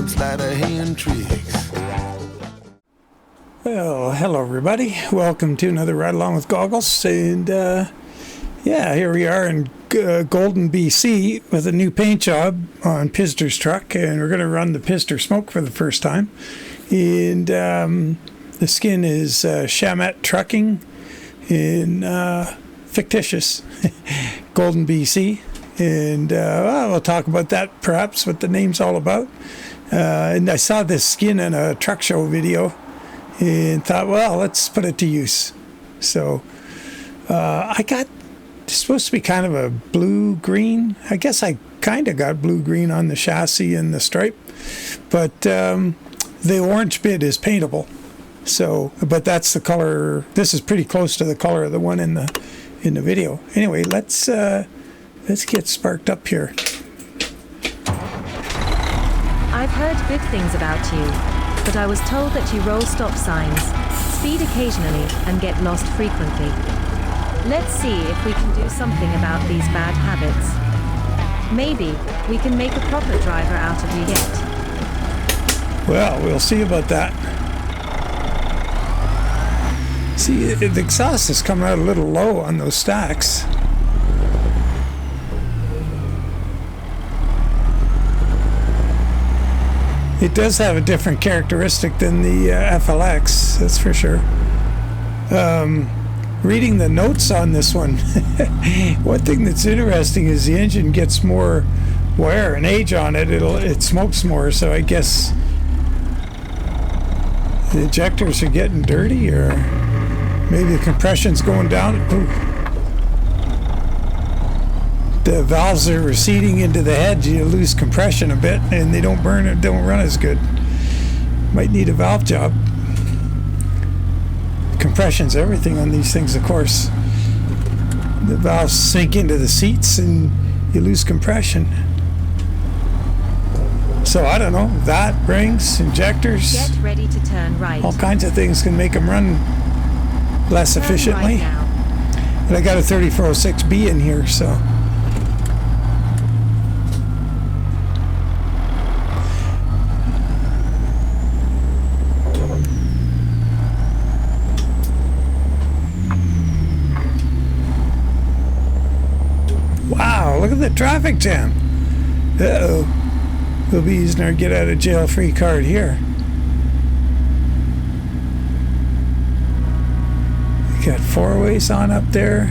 some sleight of hand tricks. Well, hello everybody. Welcome to another Ride Along with Goggles. And yeah, here we are in Golden, BC with a new paint job on Pizzster's truck. And we're going to run the Pizzster Smoke for the first time. And the skin is Shamet Trucking in fictitious Golden, BC. And well, we'll talk about that, perhaps, what the name's all about. And I saw this skin in a truck show video and thought, well, let's put it to use. So I got, it's supposed to be kind of a blue-green. I guess I kind of got blue-green on the chassis and the stripe. But the orange bit is paintable. So, but that's the color. This is pretty close to the color of the one in the video. Anyway, let's get sparked up here. I've heard good things about you, but I was told that you roll stop signs, speed occasionally, and get lost frequently. Let's see if we can do something about these bad habits. Maybe we can make a proper driver out of you yet. Well, we'll see about that. See, the exhaust is coming out a little low on those stacks. It does have a different characteristic than the FLX, that's for sure. Reading the notes on this one, one thing that's interesting is the engine gets more wear and age on it. It smokes more, so I guess the injectors are getting dirty, or maybe the compression's going down. Ooh. The valves are receding into the head. You lose compression a bit, and they don't burn or don't run as good. Might need a valve job. Compression's everything on these things, of course. The valves sink into the seats, and you lose compression. So I don't know. That, rings, injectors. Get ready to turn right. All kinds of things can make them run less efficiently. Right now. But I got a 3406B in here, so. Wow, look at the traffic jam. Uh-oh. We'll be using our get out of jail free card here. We got four ways on up there.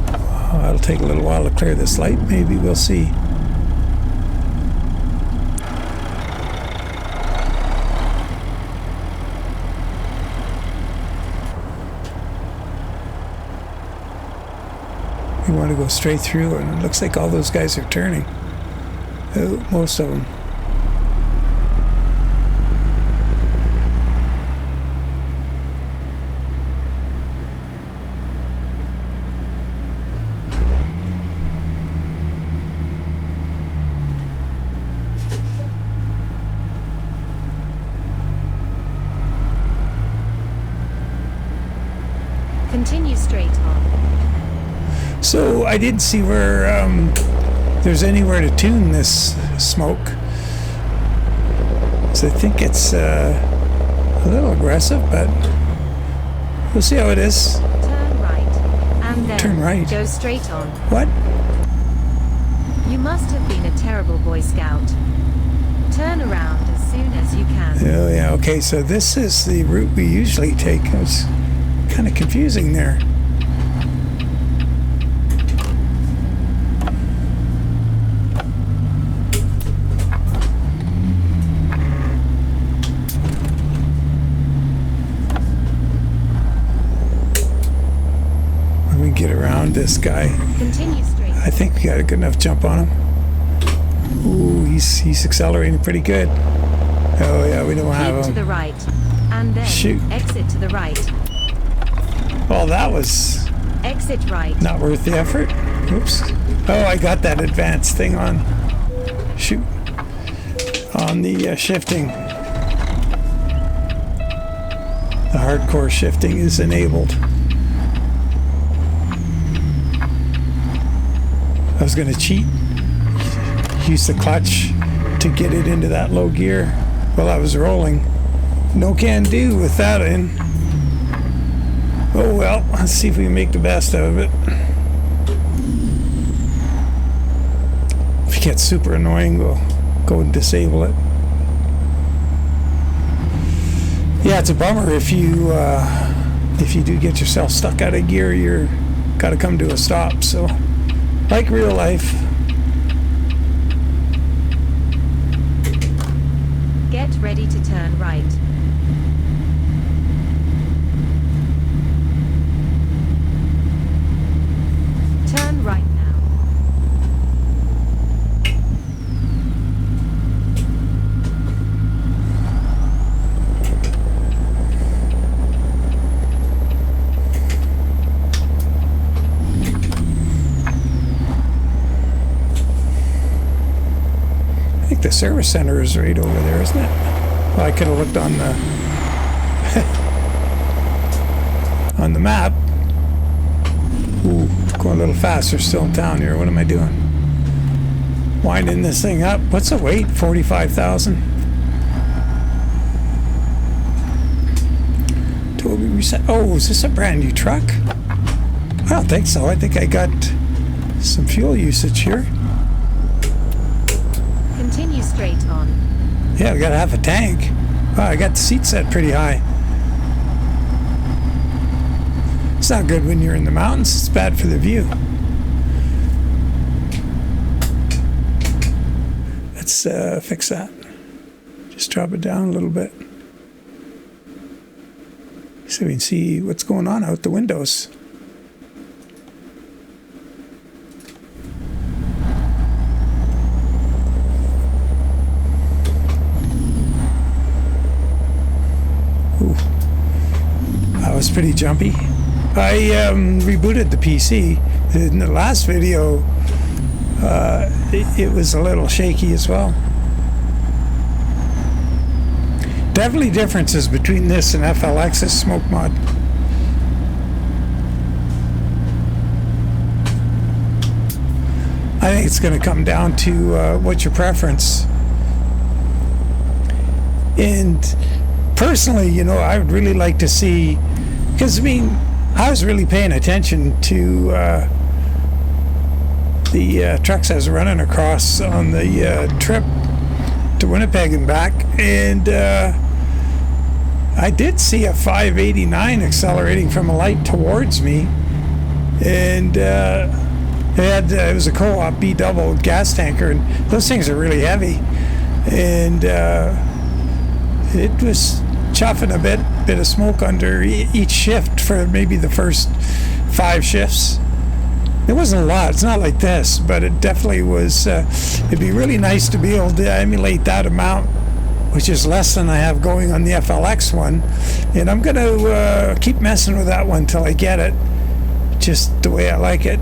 Oh, it'll take a little while to clear this light. Maybe we'll see. We want to go straight through, and it looks like all those guys are turning. Oh, most of them. Continue straight on. So I didn't see where there's anywhere to tune this smoke. So I think it's a little aggressive, but we'll see how it is. Turn right, and then Turn right. go straight on. What? You must have been a terrible Boy Scout. Turn around as soon as you can. Oh yeah, okay, so this is the route we usually take. It's kind of confusing there. Get around this guy. Continue straight. I think we got a good enough jump on him. Ooh, he's accelerating pretty good. Oh yeah, we don't have him. Keep to the right, and then Shoot. Exit to the right. Well, that was Exit right. not worth the effort. Oops. Oh, I got that advanced thing on. Shoot. On the shifting. The hardcore shifting is enabled. I was going to cheat, use the clutch to get it into that low gear while I was rolling. No can do with that in. Oh well, let's see if we can make the best out of it. If it gets super annoying, we'll go and disable it. Yeah, it's a bummer if you do get yourself stuck out of gear, you're got to come to a stop. So, like real life. Get ready to turn right. Turn right now. I think the service center is right over there, isn't it? Well, I could have looked on the on the map. Ooh, going a little faster still in town here. What am I doing? Winding this thing up. What's the weight? 45,000. Toby reset. Oh, is this a brand new truck? I don't think so. I think I got some fuel usage here. Continue straight on. Yeah, we gotta have a tank. Wow, I got the seat set pretty high. It's not good when you're in the mountains. It's bad for the view. Let's fix that. Just drop it down a little bit so we can see what's going on out the windows. Ooh, that was pretty jumpy. I rebooted the PC. In the last video, it was a little shaky as well. Definitely differences between this and FLX's Smoke Mod. I think it's going to come down to what's your preference. And personally, you know, I would really like to see, because I mean, I was really paying attention to the trucks I was running across on the trip to Winnipeg and back, and I did see a 589 accelerating from a light towards me, and it was a co-op B-double gas tanker, and those things are really heavy, and it was chuffing a bit of smoke under each shift for maybe the first 5 shifts. It wasn't a lot. It's not like this, but it definitely was. It'd be really nice to be able to emulate that amount, which is less than I have going on the FLX one. And I'm going to keep messing with that one till I get it, just the way I like it.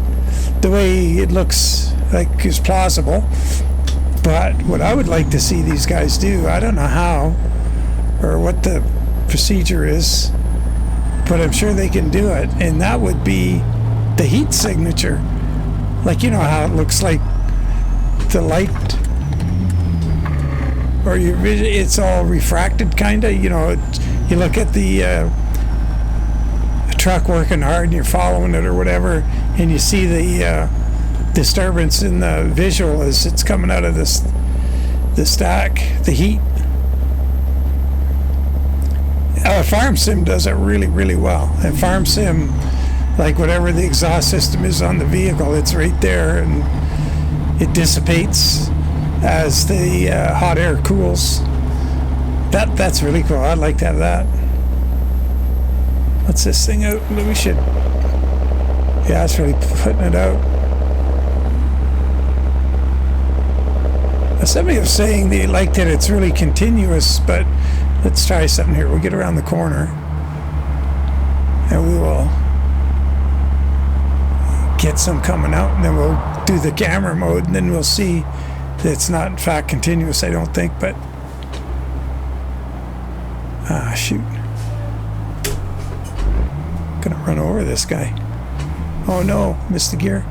The way it looks like is plausible. But what I would like to see these guys do, I don't know how or what the procedure is, but I'm sure they can do it, and that would be the heat signature. Like, you know how it looks like the light, or your vision, it's all refracted kind of, you know, you look at the truck working hard and you're following it or whatever, and you see the disturbance in the visual as it's coming out of the stack, the heat. Farm Sim does it really, really well. And Farm Sim, like whatever the exhaust system is on the vehicle, it's right there, and it dissipates as the hot air cools. That's really cool. I'd like to have that. What's this thing out? We should. Yeah, it's really putting it out. Somebody was saying they liked it. It's really continuous, but let's try something here. We'll get around the corner and we will get some coming out, and then we'll do the camera mode, and then we'll see that it's not in fact continuous, I don't think, but shoot, gonna run over this guy. Oh no, missed the gear.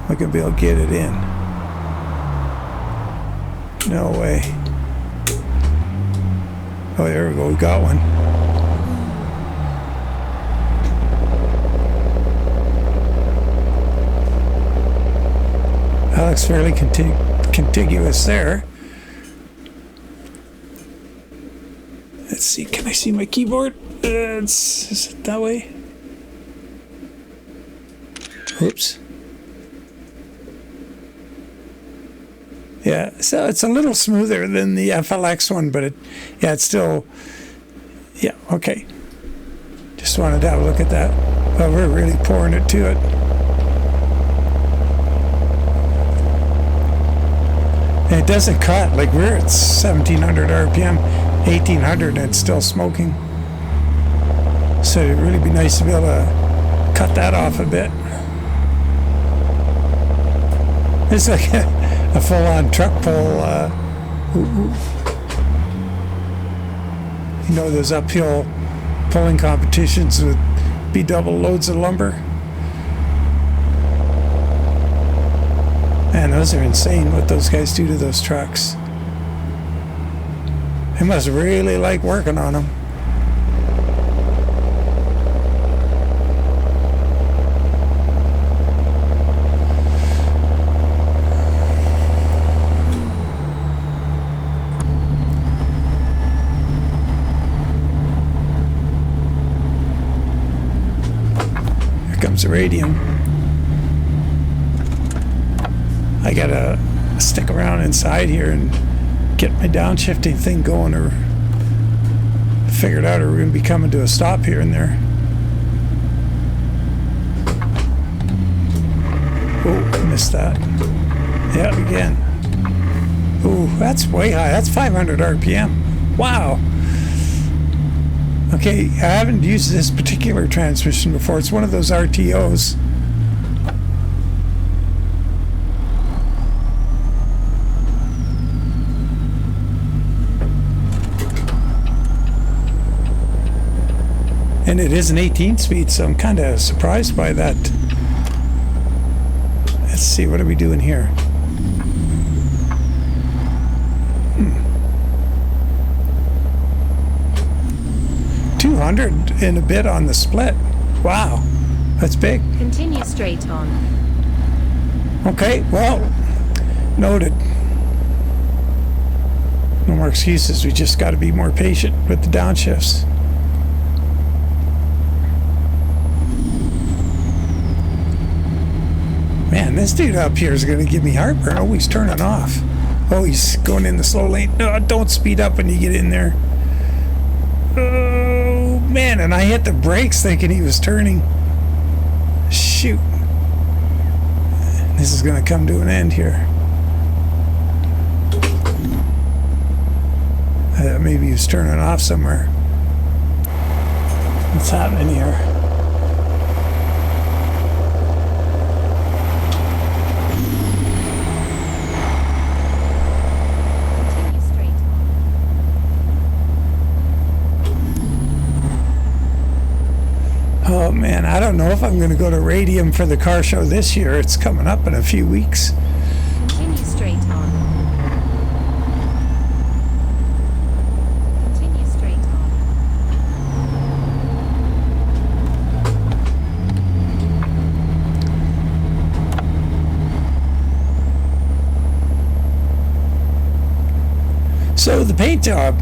I'm gonna be able to get it in. No way. Oh, there we go. We got one. That looks fairly contiguous there. Let's see. Can I see my keyboard? Is it that way? Oops. Yeah, so it's a little smoother than the FLX one, but it's still, yeah, okay. Just wanted to have a look at that. But we're really pouring it to it. And it doesn't cut, like we're at 1700 RPM, 1800, and it's still smoking. So it'd really be nice to be able to cut that off a bit. It's like a full-on truck pull. You know those uphill pulling competitions with double loads of lumber? Man, those are insane what those guys do to those trucks. They must really like working on them. Radium. I gotta stick around inside here and get my downshifting thing going, or figure it out, or we're gonna be coming to a stop here and there. Oh, missed that. Yeah, again. Oh, that's way high. That's 500 RPM. Wow. Okay, I haven't used this particular transmission before. It's one of those RTOs. And it is an 18-speed, so I'm kind of surprised by that. Let's see, what are we doing here? 200 and a bit on the split. Wow, that's big. Continue straight on. Okay, well, noted. No more excuses. We just got to be more patient with the downshifts. Man, this dude up here is going to give me heartburn. Oh, he's turning off. Oh, he's going in the slow lane. No, don't speed up when you get in there. Oh, man, and I hit the brakes thinking he was turning. Shoot. This is going to come to an end here. Maybe he was turning off somewhere. What's happening here? Oh man, I don't know if I'm going to go to Radium for the car show this year. It's coming up in a few weeks. Continue straight on. Continue straight on. So the paint job,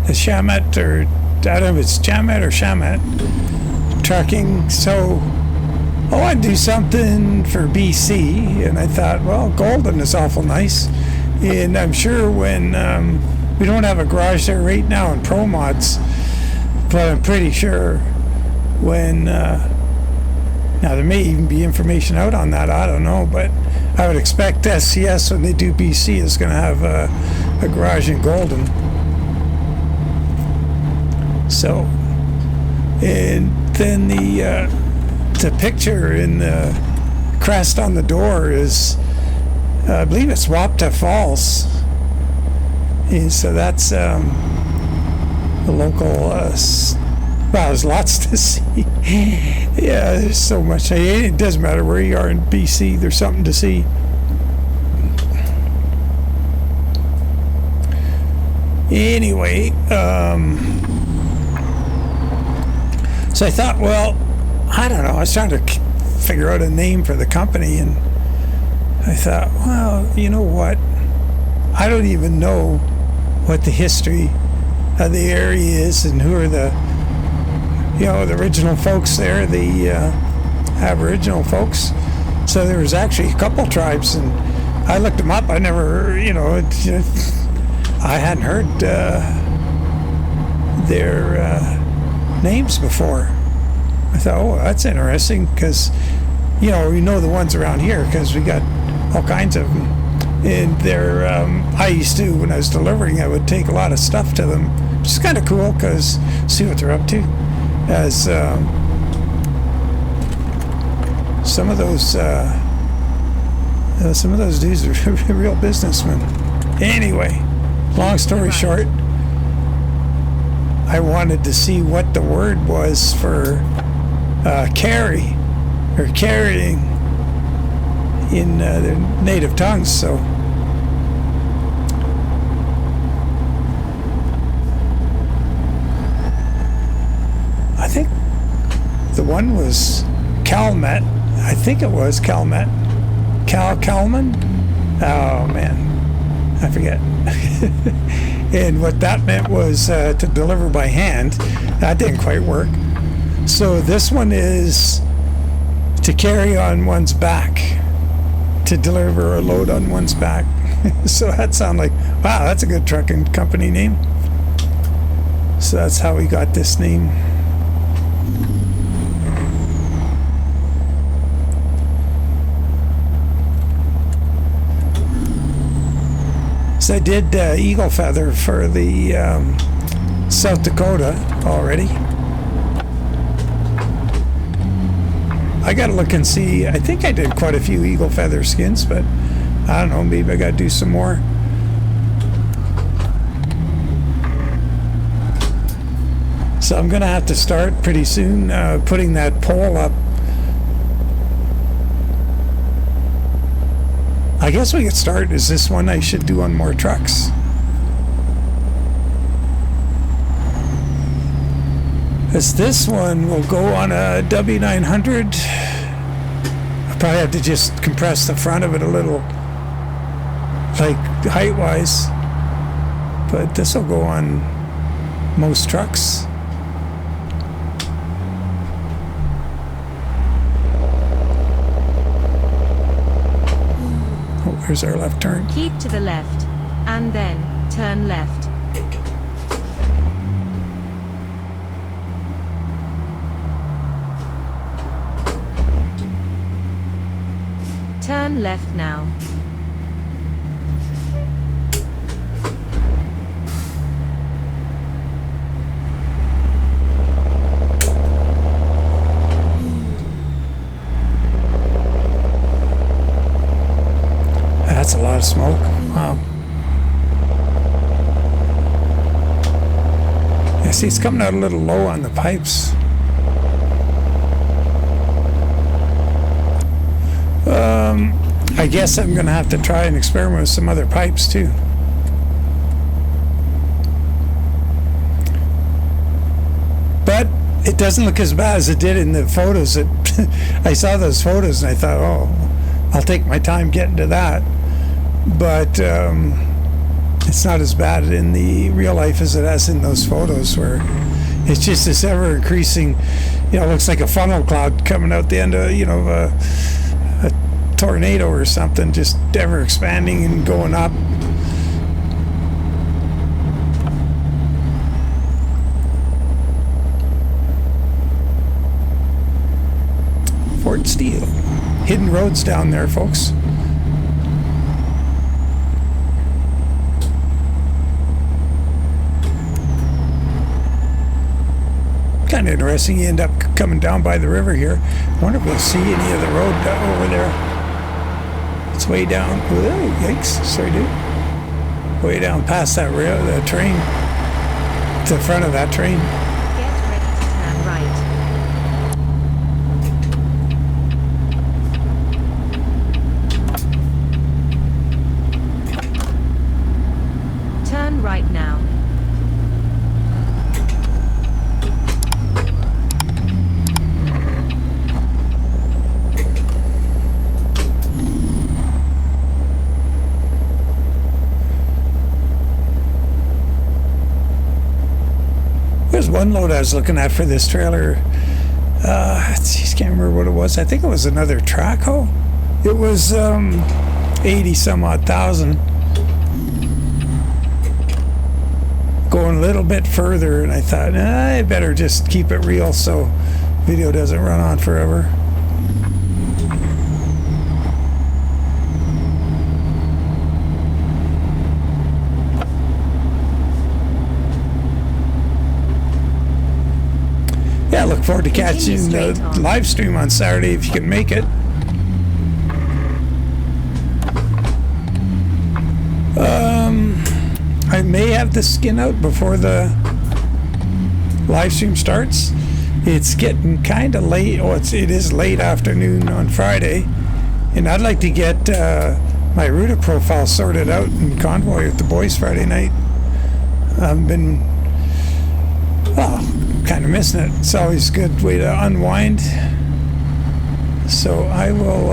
the Shamet, or I don't know if it's Shamet or Shamet trucking. So I want to do something for BC, and I thought, well, Golden is awful nice, and I'm sure when we don't have a garage there right now in Pro Mods, but I'm pretty sure when now there may even be information out on that, I don't know, but I would expect SCS when they do BC is going to have a garage in Golden. So, and then the picture in the crest on the door is, I believe it's Wapta Falls. And so that's the local Well, there's lots to see. Yeah, there's so much. It doesn't matter where you are in BC, there's something to see. Anyway, so I thought, well, I don't know. I was trying to figure out a name for the company, and I thought, well, you know what? I don't even know what the history of the area is and who are the, you know, the original folks there, the Aboriginal folks. So there was actually a couple tribes, and I looked them up. I never, you know, I hadn't heard their names before. I thought, oh, that's interesting, because, you know the ones around here, because we got all kinds of them. And they're, I used to, when I was delivering, I would take a lot of stuff to them, which is kind of cool, because see what they're up to. As some of those dudes are real businessmen. Anyway, long story short, I wanted to see what the word was for carry or carrying in their native tongues. So I think the one was Calmet. I think it was Calmet. Calman? Oh man, I forget. And what that meant was to deliver by hand. That didn't quite work. So this one is to carry on one's back, to deliver a load on one's back. So that sounded like, wow, that's a good trucking company name. So that's how we got this name. So I did Eagle Feather for the South Dakota already. I gotta look and see. I think I did quite a few Eagle Feather skins, but I don't know, maybe I gotta do some more. So I'm gonna have to start pretty soon putting that pole up. I guess we could start. Is this one I should do on more trucks? As this one will go on a W900. I'll probably have to just compress the front of it a little, like height-wise. But this will go on most trucks. Here's our left turn. Keep to the left, and then turn left. Turn left now. That's a lot of smoke. Wow. Yeah, see, it's coming out a little low on the pipes. I guess I'm going to have to try and experiment with some other pipes too. But it doesn't look as bad as it did in the photos. I saw those photos and I thought, oh, I'll take my time getting to that. But it's not as bad in the real life as it has in those photos, where it's just this ever increasing, you know, it looks like a funnel cloud coming out the end of, you know, a tornado or something, just ever expanding and going up. Fort Steele. Hidden roads down there, folks. Kind of interesting. You end up coming down by the river here. I wonder if we'll see any of the road over there. It's way down. Oh, yikes. Sorry, dude. Way down past that rail, the train. To the front of that train. Get ready to turn one load I was looking at for this trailer, I just can't remember what it was. I think it was another Traco. It was 80 some odd thousand. Going a little bit further, and I thought, I better just keep it real so video doesn't run on forever. Yeah, look forward to catching the live stream on Saturday if you can make it. I may have the skin out before the live stream starts. It's getting kind of late. Oh, it is late afternoon on Friday, and I'd like to get my router profile sorted out in convoy with the boys Friday night. I've been, well, kind of missing it. It's always a good way to unwind. So I will,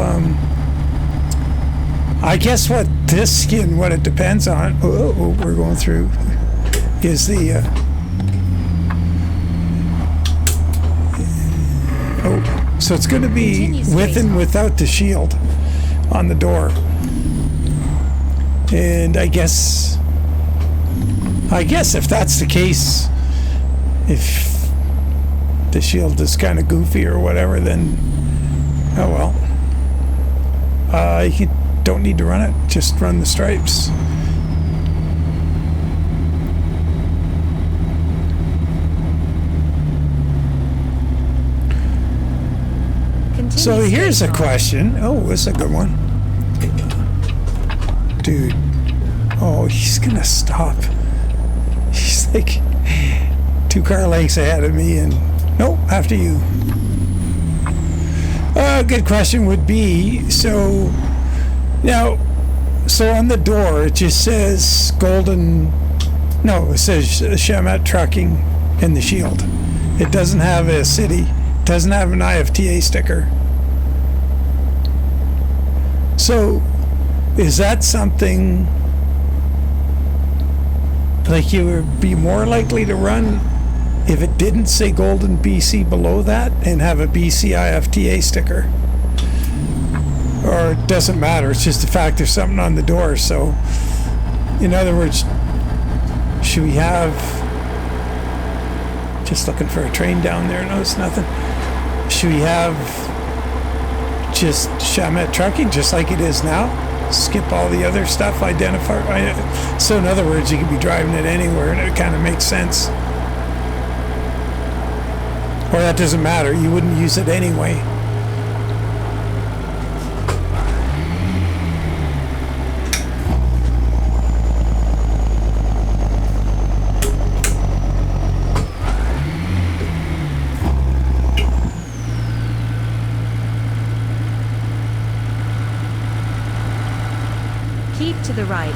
I guess what this skin, what it depends on, we're going through, is the, so it's going to be with and without the shield on the door. And I guess if that's the case, if the shield is kind of goofy or whatever, then oh well. You don't need to run it, just run the stripes. So here's a question. Oh, this is a good one. Dude. Oh, he's gonna stop. He's like 2 car lengths ahead of me, and nope, after you. A good question would be, so now, so on the door it just says Golden, no, it says Shamet Trucking in the shield. It doesn't have a city, it doesn't have an IFTA sticker. So is that something like you would be more likely to run if it didn't say Golden BC below that and have a BC IFTA sticker? Or it doesn't matter, it's just the fact there's something on the door. So in other words, should we have, just looking for a train down there, no, it's nothing. Should we have just Shamet Trucking just like it is now? Skip all the other stuff, identify. So in other words, you could be driving it anywhere and it kind of makes sense. Or that doesn't matter, you wouldn't use it anyway. Keep to the right.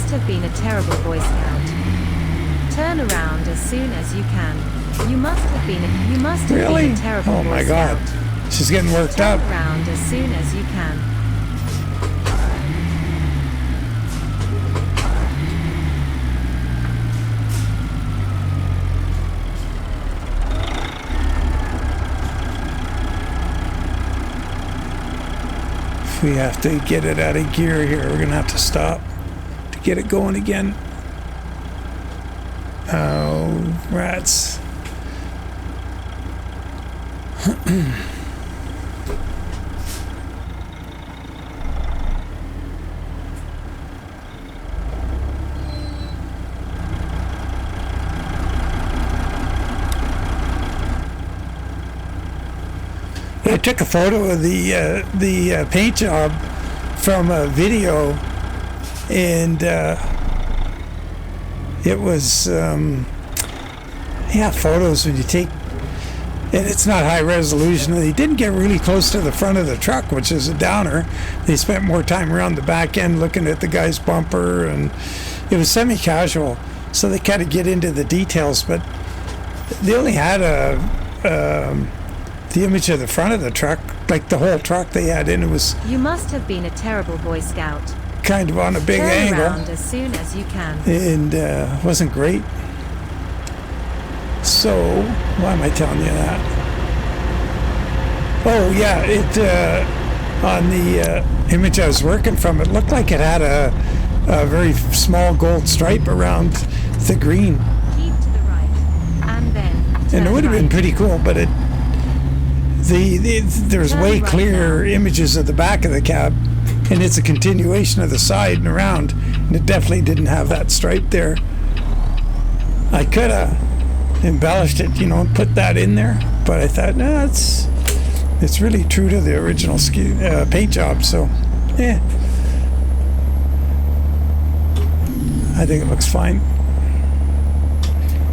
Have been a terrible Boy Scout. Turn around as soon as you can. You must have been a terrible Oh my Boy God. Scout. She's getting worked up. Turn around as soon as you can. If we have to get it out of gear here, we're gonna have to stop. Get it going again. Oh, rats. took a photo of the paint job from a video, and it was photos when you take, and it's not high resolution. They didn't get really close to the front of the truck, which is a downer. They spent more time around the back end looking at the guy's bumper, and it was semi-casual, so they kind of get into the details, but they only had the image of the front of the truck, like the whole truck they had in. It was You must have been a terrible Boy Scout. kind of on a big Turn angle, around as soon as you can. and wasn't great. So why am I telling you that? Oh yeah, it on the image I was working from, it looked like it had a very small gold stripe around the green, Keep to the right, and then and turn it would have been right. pretty cool, but there's Turn way right clearer now. images of the back of the cab, and it's a continuation of the side and around, and it definitely didn't have that stripe there. I could have embellished it, and put that in there, but I thought, no, it's really true to the original paint job, so yeah, I think it looks fine.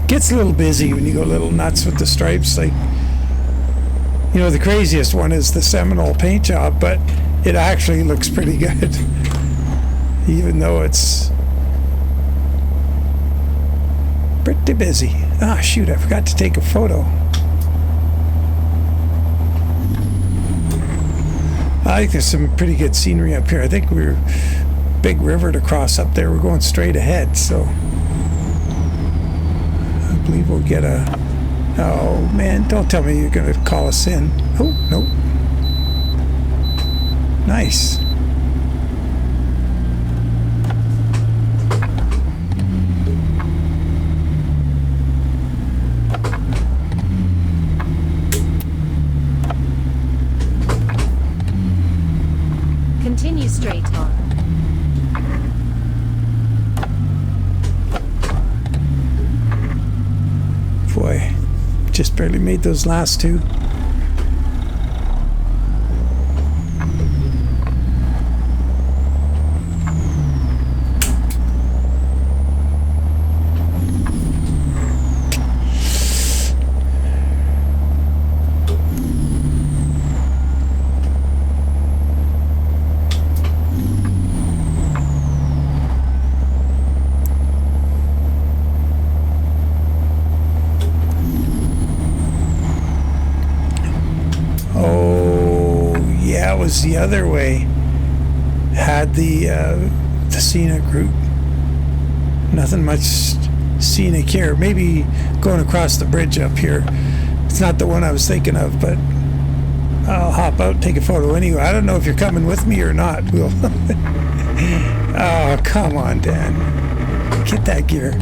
Gets a little busy when you go a little nuts with the stripes, like, the craziest one is the Seminole paint job, but it actually looks pretty good, even though it's pretty busy. Ah, shoot, I forgot to take a photo. I think there's some pretty good scenery up here. I think we're big river to cross up there. We're going straight ahead, so I believe we'll get a... Oh, man, don't tell me you're going to call us in. Oh, nope. Nice. Continue straight on. Boy, just barely made those last two. The other way had the scenic route. Nothing much scenic here. Maybe going across the bridge up here. It's not the one I was thinking of, but I'll hop out and take a photo anyway. I don't know if you're coming with me or not. We'll oh, come on, Dan. Get that gear.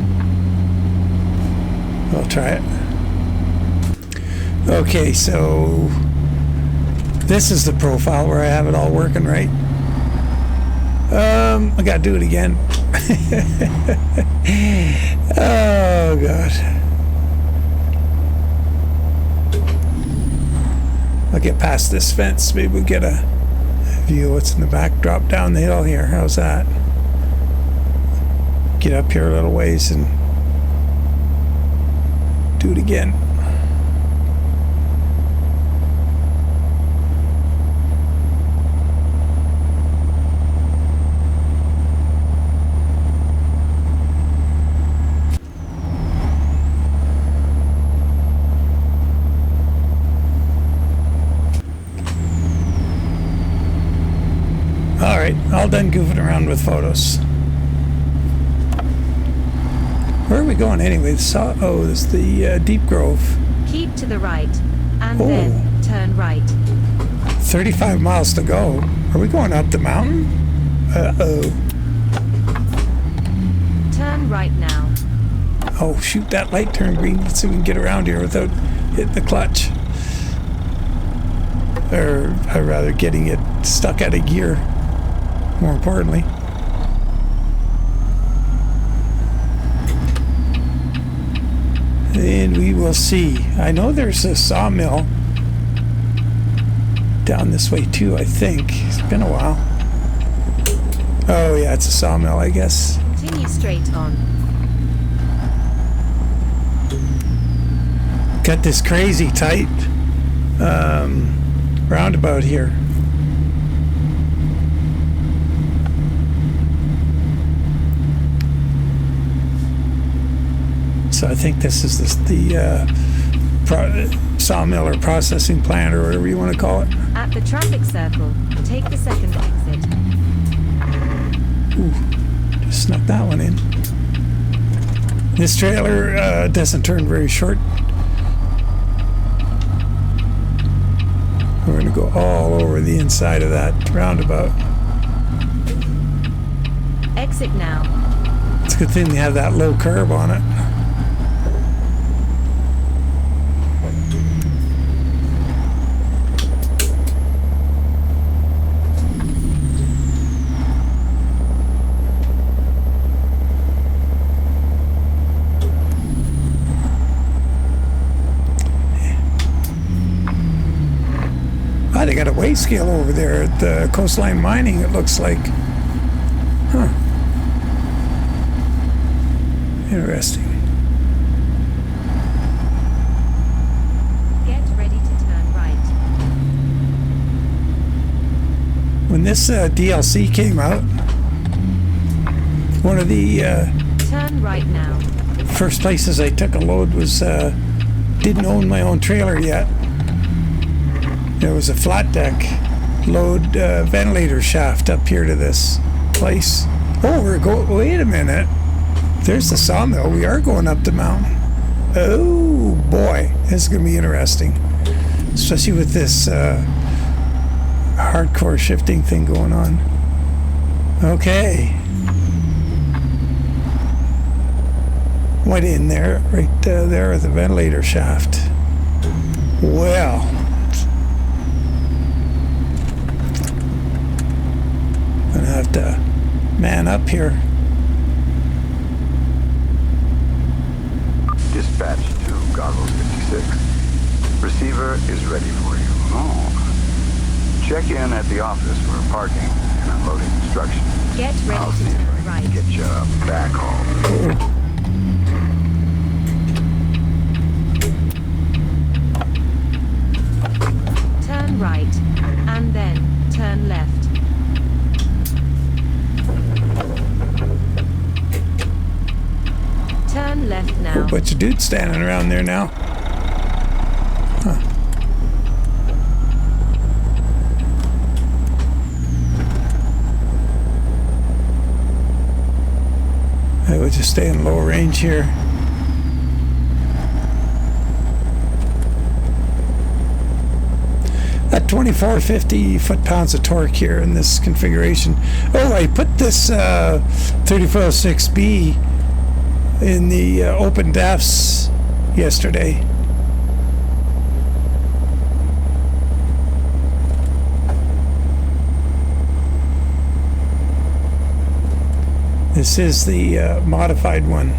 I'll try it. Okay, so this is the profile where I have it all working right. I gotta do it again. Oh God. I'll get past this fence. Maybe we'll get a view of what's in the back. Drop down the hill here. How's that? Get up here a little ways and do it again. All done goofing around with photos. Where are we going anyway? Oh, this is the Deep Grove. Keep to the right, and Oh. then turn right. 35 miles to go. Are we going up the mountain? Uh-oh. Turn right now. Oh, shoot, that light turned green. Let's see if we can get around here without hitting the clutch. Or rather getting it stuck out of gear, more importantly. And we will see. I know there's a sawmill down this way too, I think. It's been a while. Oh yeah, it's a sawmill, I guess. Continue straight on. Got this crazy tight roundabout here. So I think this is the sawmill or processing plant or whatever you want to call it. At the traffic circle, take the second exit. Ooh, just snuck that one in. This trailer doesn't turn very short. We're going to go all over the inside of that roundabout. Exit now. It's a good thing they have that low curb on it. They got a weigh scale over there at the Coastline Mining, it looks like. Huh. Interesting. Get ready to turn right. When this DLC came out, one of the Turn right now. first places I took a load was, didn't own my own trailer yet. There was a flat deck load ventilator shaft up here to this place. Oh, wait a minute. There's the sawmill. We are going up the mountain. Oh boy, this is going to be interesting. Especially with this hardcore shifting thing going on. Okay. Went in there, right there at the ventilator shaft. Well. Gonna have to man up here. Dispatch to Goggles 56. Receiver is ready for you. Oh. Check in at the office for parking and unloading instructions. Get ready I'll to see if I turn can right. get you back home. Turn right, and then turn left. Turn left now. Bunch of dudes standing around there now. Huh. I would just stay in low range here. At 2450 foot-pounds of torque here in this configuration. Oh, I put this 3406B in the open DAFs yesterday. This is the modified one.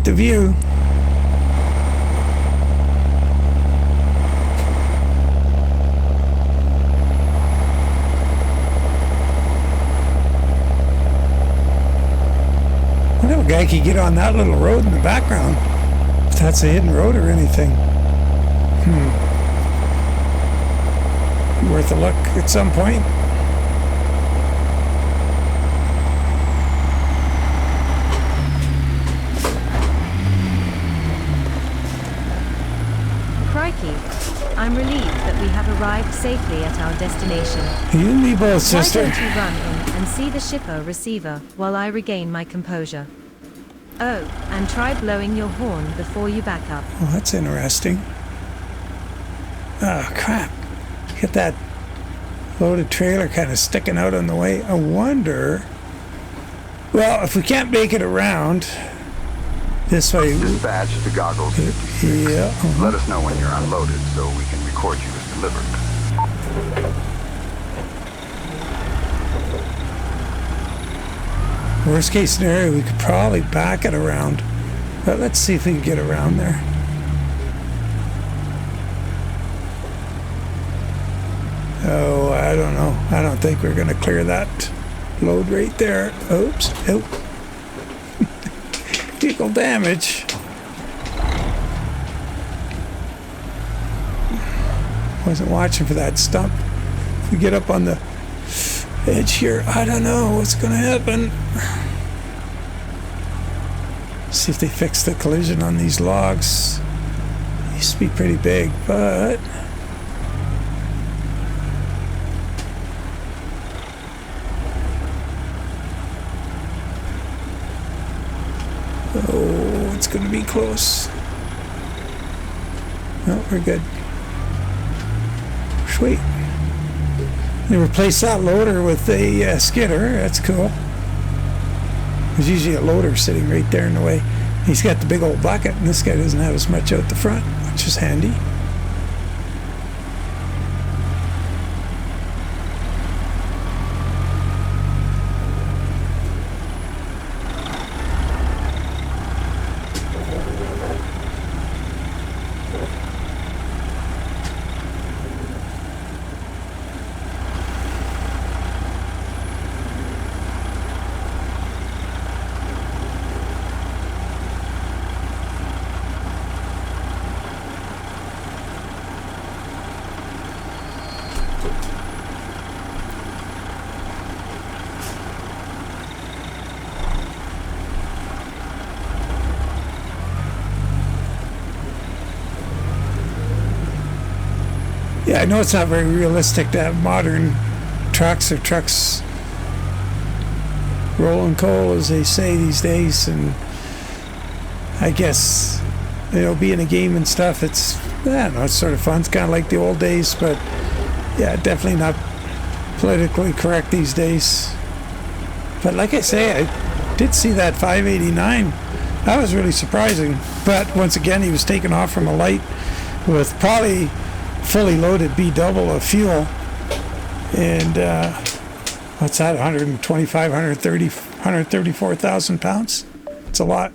The view. I wonder if a guy could get on that little road in the background. If that's a hidden road or anything. Worth a look at some point. I'm relieved that we have arrived safely at our destination. You and me both, sister. Why don't you run in and see the shipper receiver while I regain my composure? Oh, and try blowing your horn before you back up. Well, that's interesting. Oh, crap. Get that loaded trailer kind of sticking out on the way. I wonder, well, if we can't make it around this way. Dispatch to Goggles 56. Yeah. Let us know when you're unloaded so we can record you as delivered. Worst case scenario, we could probably back it around. But let's see if we can get around there. Oh, I don't know. I don't think we're going to clear that load right there. Oops. Oh. Vehicle damage. Wasn't watching for that stump. If we get up on the edge here, I don't know what's going to happen. See if they fix the collision on these logs. Used to be pretty big, but oh, it's going to be close. No, we're good. Sweet. They replaced that loader with a skidder. That's cool. There's usually a loader sitting right there in the way. He's got the big old bucket, and this guy doesn't have as much out the front, which is handy. Yeah, I know it's not very realistic to have modern trucks or trucks rolling coal, as they say these days, and I guess, you know, being a game and stuff, it's, I don't know, it's sort of fun. It's kind of like the old days, but yeah, definitely not politically correct these days. But like I say, I did see that 589. That was really surprising. But once again, he was taken off from a light with probably fully loaded B double of fuel, and what's that, 125, 130, 134,000 pounds? It's a lot.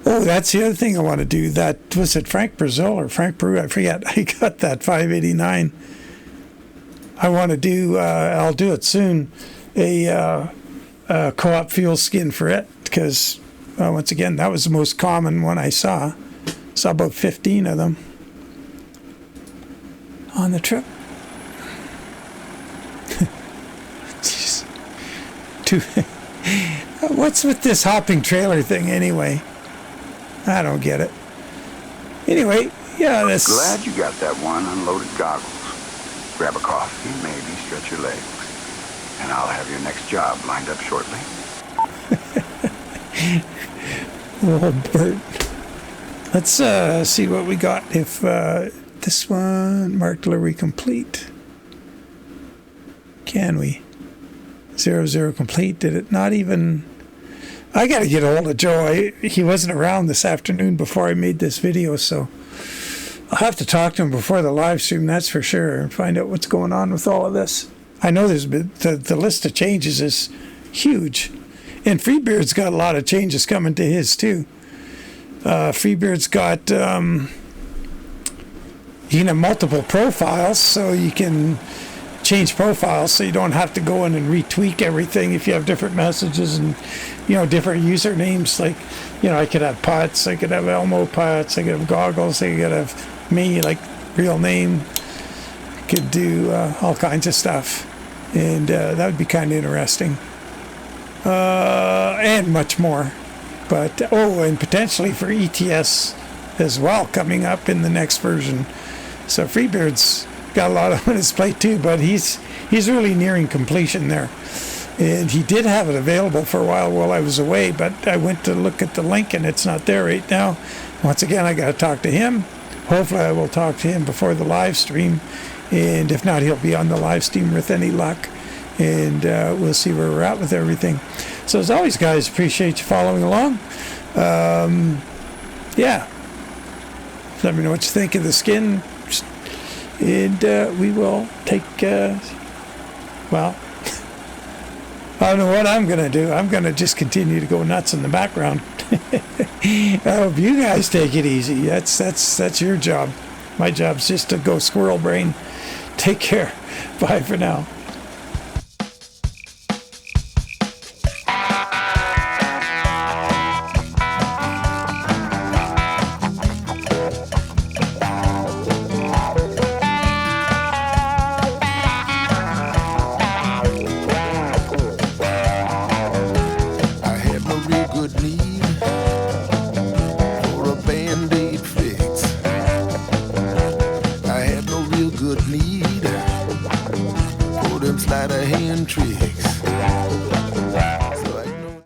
Oh, that's the other thing I want to do. That was it, Frank Brazil or Frank Peru, I forget. I got that 589. I want to do, I'll do it soon, a co-op fuel skin for it, because once again, that was the most common one I saw. Saw about 15 of them on the trip. What's with this hopping trailer thing anyway? I don't get it. Anyway, yeah, this. Glad you got that one unloaded Goggles. Grab a coffee, maybe stretch your legs, and I'll have your next job lined up shortly. Oh, Bert. Let's see what we got. If this one, marked delivery complete. Can we? 00 complete. Did it not even? I got to get a hold of Joe. He wasn't around this afternoon before I made this video, so I'll have to talk to him before the live stream, that's for sure, and find out what's going on with all of this. I know there's been, the list of changes is huge, and Freebeard's got a lot of changes coming to his too. Freebeard's got you can have multiple profiles, so you can change profiles, so you don't have to go in and retweak everything if you have different messages and, you know, different usernames. Like, you know, I could have Putz, I could have Elmo Putz, I could have Goggles, I could have me, like real name. Could do all kinds of stuff, and that would be kind of interesting, and much more. But and potentially for ETS as well coming up in the next version. So Freebeard's got a lot on his plate too, but he's really nearing completion there. And he did have it available for a while I was away, but I went to look at the link and it's not there right now. Once again, I got to talk to him, hopefully I will talk to him before the live stream, and if not, he'll be on the live stream with any luck, and we'll see where we're at with everything. So as always, guys, appreciate you following along. Yeah, let me know what you think of the skin, and we will take, well, I don't know what I'm going to do. I'm going to just continue to go nuts in the background. I hope you guys take it easy. That's your job. My job's just to go squirrel brain. Take care. Bye for now. Sleight of hand tricks.